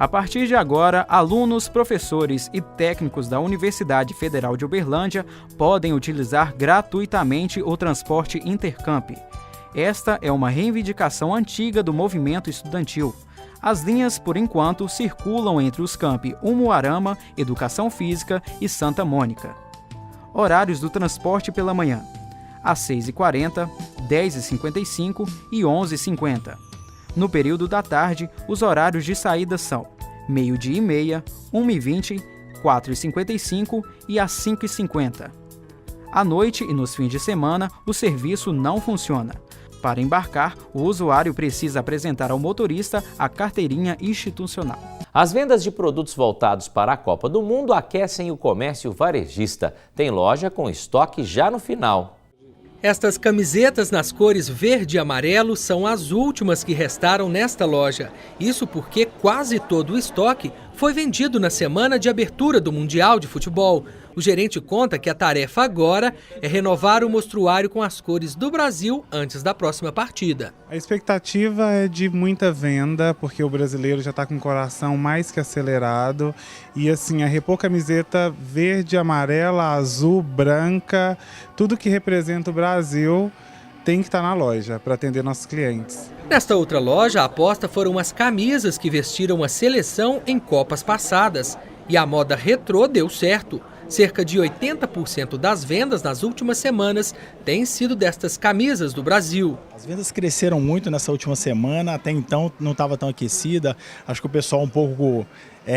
A partir de agora, alunos, professores e técnicos da Universidade Federal de Uberlândia podem utilizar gratuitamente o transporte Intercamp. Esta é uma reivindicação antiga do movimento estudantil. As linhas, por enquanto, circulam entre os campi Umuarama, Educação Física e Santa Mônica. Horários do transporte pela manhã: às 6h40, 10h55 e 11h50. No período da tarde, os horários de saída são 12h30, 1h20, 4h55 e às 5h50. À noite e nos fins de semana, o serviço não funciona. Para embarcar, o usuário precisa apresentar ao motorista a carteirinha institucional. As vendas de produtos voltados para a Copa do Mundo aquecem o comércio varejista. Tem loja com estoque já no final. Estas camisetas nas cores verde e amarelo são as últimas que restaram nesta loja. Isso porque quase todo o estoque foi vendido na semana de abertura do Mundial de Futebol. O gerente conta que a tarefa agora é renovar o mostruário com as cores do Brasil antes da próxima partida. A expectativa é de muita venda, porque o brasileiro já está com o coração mais que acelerado. E assim, a repor camiseta verde, amarela, azul, branca, tudo que representa o Brasil tem que estar na loja para atender nossos clientes. Nesta outra loja, a aposta foram as camisas que vestiram a seleção em Copas passadas. E a moda retrô deu certo. Cerca de 80% das vendas nas últimas semanas têm sido destas camisas do Brasil. As vendas cresceram muito nessa última semana, até então não estava tão aquecida. Acho que o pessoal um pouco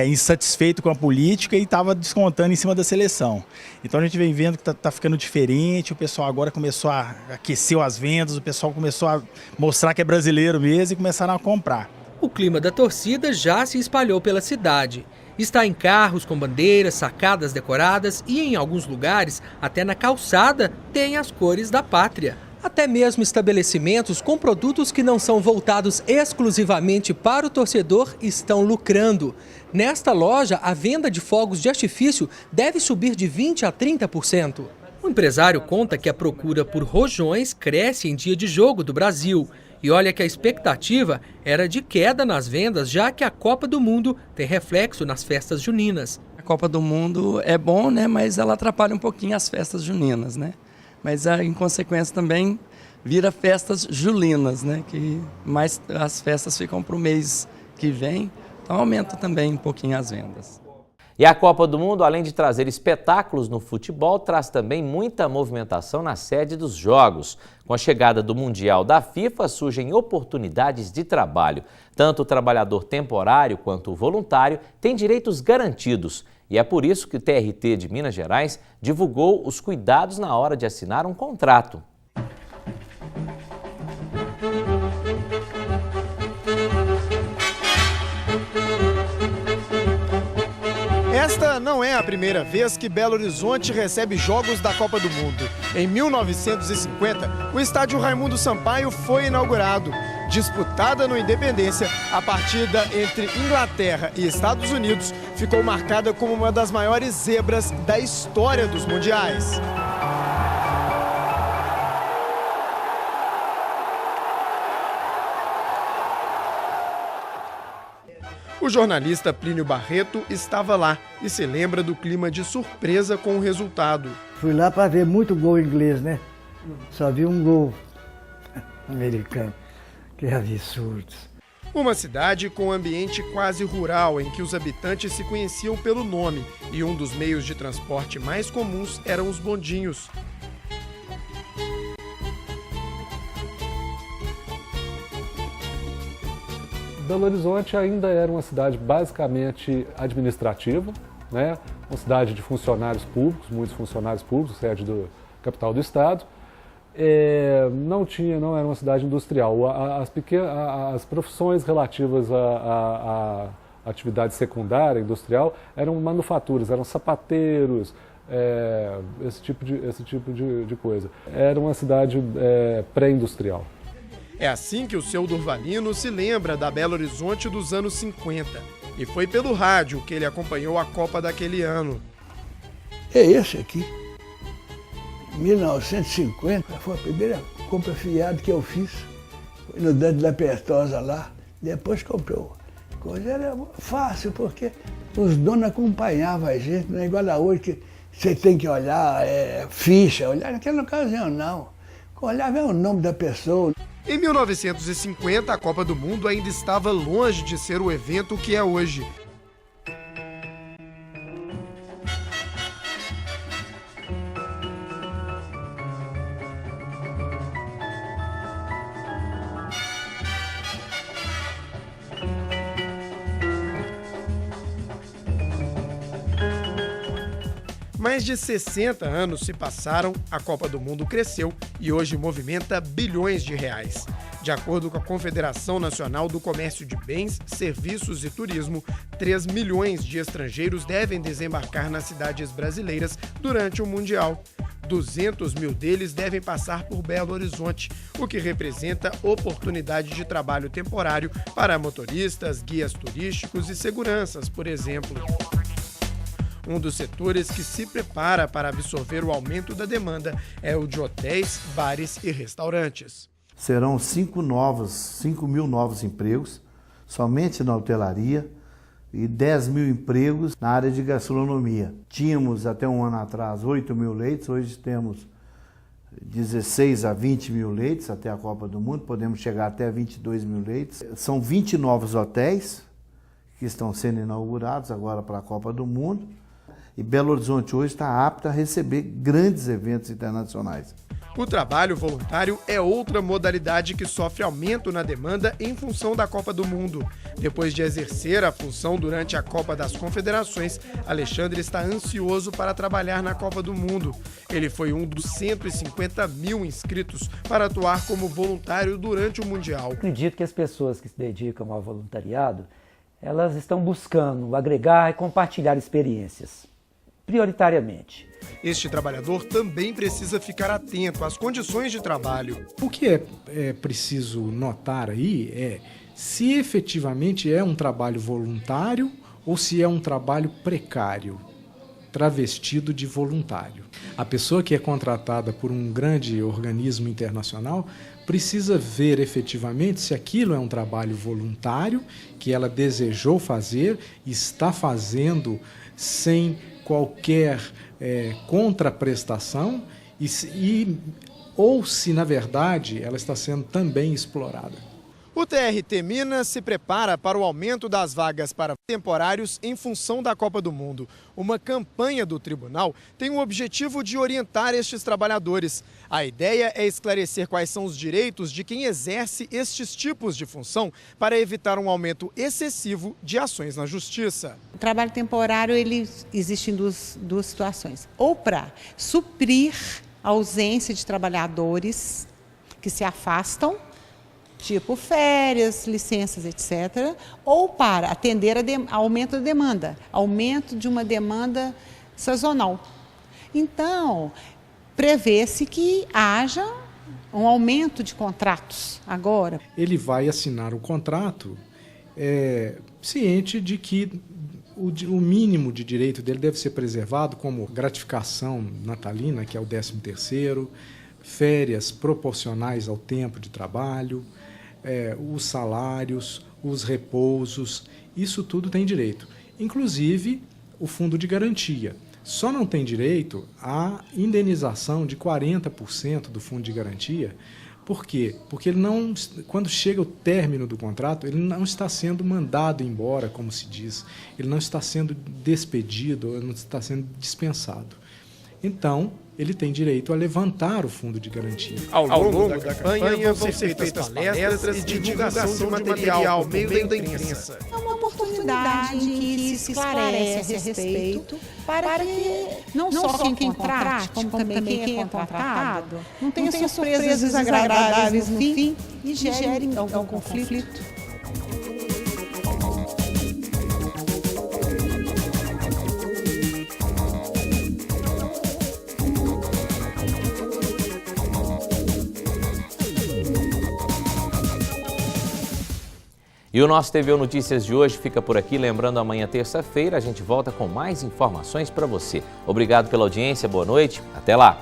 insatisfeito com a política e estava descontando em cima da seleção. Então a gente vem vendo que está ficando diferente, o pessoal agora começou a aquecer as vendas, o pessoal começou a mostrar que é brasileiro mesmo e começaram a comprar. O clima da torcida já se espalhou pela cidade. Está em carros com bandeiras, sacadas decoradas e, em alguns lugares, até na calçada, tem as cores da pátria. Até mesmo estabelecimentos com produtos que não são voltados exclusivamente para o torcedor estão lucrando. Nesta loja, a venda de fogos de artifício deve subir de 20% a 30%. O empresário conta que a procura por rojões cresce em dia de jogo do Brasil. E olha que a expectativa era de queda nas vendas, já que a Copa do Mundo tem reflexo nas festas juninas. A Copa do Mundo é bom, né, mas ela atrapalha um pouquinho as festas juninas, né? Mas em consequência também vira festas julinas, né, que mais as festas ficam para o mês que vem, então aumenta também um pouquinho as vendas. E a Copa do Mundo, além de trazer espetáculos no futebol, traz também muita movimentação na sede dos jogos. Com a chegada do Mundial da FIFA, surgem oportunidades de trabalho. Tanto o trabalhador temporário quanto o voluntário têm direitos garantidos. E é por isso que o TRT de Minas Gerais divulgou os cuidados na hora de assinar um contrato. Esta não é a primeira vez que Belo Horizonte recebe jogos da Copa do Mundo. Em 1950, o estádio Raimundo Sampaio foi inaugurado. Disputada no Independência, a partida entre Inglaterra e Estados Unidos ficou marcada como uma das maiores zebras da história dos mundiais. O jornalista Plínio Barreto estava lá e se lembra do clima de surpresa com o resultado. Fui lá para ver muito gol inglês, né? Só vi um gol americano. Que absurdo. Uma cidade com um ambiente quase rural, em que os habitantes se conheciam pelo nome, e um dos meios de transporte mais comuns eram os bondinhos. Belo Horizonte ainda era uma cidade basicamente administrativa, né? Uma cidade de funcionários públicos, muitos funcionários públicos, sede da capital do estado. Não era uma cidade industrial. As profissões relativas à atividade secundária, industrial, eram manufaturas, eram sapateiros, esse tipo de coisa. Era uma cidade pré-industrial. É assim que o seu Durvalino se lembra da Belo Horizonte dos anos 50. E foi pelo rádio que ele acompanhou a Copa daquele ano. É esse aqui. 1950, foi a primeira compra fiada que eu fiz. Foi no Dante da Pertosa lá. Depois comprei coisa. Era fácil, porque os donos acompanhavam a gente, não é igual a hoje que você tem que olhar ficha, olhar naquela ocasião não. Olhava o nome da pessoa. Em 1950, a Copa do Mundo ainda estava longe de ser o evento que é hoje. Mais de 60 anos se passaram, a Copa do Mundo cresceu e hoje movimenta bilhões de reais. De acordo com a Confederação Nacional do Comércio de Bens, Serviços e Turismo, 3 milhões de estrangeiros devem desembarcar nas cidades brasileiras durante o Mundial. 200 mil deles devem passar por Belo Horizonte, o que representa oportunidade de trabalho temporário para motoristas, guias turísticos e seguranças, por exemplo. Um dos setores que se prepara para absorver o aumento da demanda é o de hotéis, bares e restaurantes. Serão 5 mil novos empregos, somente na hotelaria, e 10 mil empregos na área de gastronomia. Tínhamos até um ano atrás 8 mil leitos, hoje temos 16 a 20 mil leitos até a Copa do Mundo, podemos chegar até 22 mil leitos. São 20 novos hotéis que estão sendo inaugurados agora para a Copa do Mundo. E Belo Horizonte hoje está apta a receber grandes eventos internacionais. O trabalho voluntário é outra modalidade que sofre aumento na demanda em função da Copa do Mundo. Depois de exercer a função durante a Copa das Confederações, Alexandre está ansioso para trabalhar na Copa do Mundo. Ele foi um dos 150 mil inscritos para atuar como voluntário durante o Mundial. Acredito que as pessoas que se dedicam ao voluntariado, elas estão buscando agregar e compartilhar experiências, prioritariamente. Este trabalhador também precisa ficar atento às condições de trabalho. O que é preciso notar aí é se efetivamente é um trabalho voluntário ou se é um trabalho precário, travestido de voluntário. A pessoa que é contratada por um grande organismo internacional precisa ver efetivamente se aquilo é um trabalho voluntário, que ela desejou fazer, está fazendo sem qualquer contraprestação ou se, na verdade, ela está sendo também explorada. O TRT Minas se prepara para o aumento das vagas para temporários em função da Copa do Mundo. Uma campanha do tribunal tem o objetivo de orientar estes trabalhadores. A ideia é esclarecer quais são os direitos de quem exerce estes tipos de função para evitar um aumento excessivo de ações na justiça. O trabalho temporário, ele existe em duas situações. Ou para suprir a ausência de trabalhadores que se afastam, tipo férias, licenças, etc., ou para atender a aumento da demanda, aumento de uma demanda sazonal. Então, prevê-se que haja um aumento de contratos agora. Ele vai assinar o contrato ciente de que o mínimo de direito dele deve ser preservado, como gratificação natalina, que é o 13º, férias proporcionais ao tempo de trabalho, os salários, os repousos, isso tudo tem direito. Inclusive o fundo de garantia. Só não tem direito à indenização de 40% do fundo de garantia. Por quê? Porque ele não, quando chega o término do contrato, ele não está sendo mandado embora, como se diz. Ele não está sendo despedido, ele não está sendo dispensado. Então, ele tem direito a levantar o fundo de garantia. Ao longo da campanha vão ser feitas palestras e divulgação de material ao meio da imprensa. É uma oportunidade em que se esclarece a respeito para que não só quem contrate, como também quem é contratado, não tenha surpresas desagradáveis no fim e gere algum conflito. E o nosso TVU Notícias de hoje fica por aqui. Lembrando, amanhã, terça-feira, a gente volta com mais informações para você. Obrigado pela audiência, boa noite, até lá!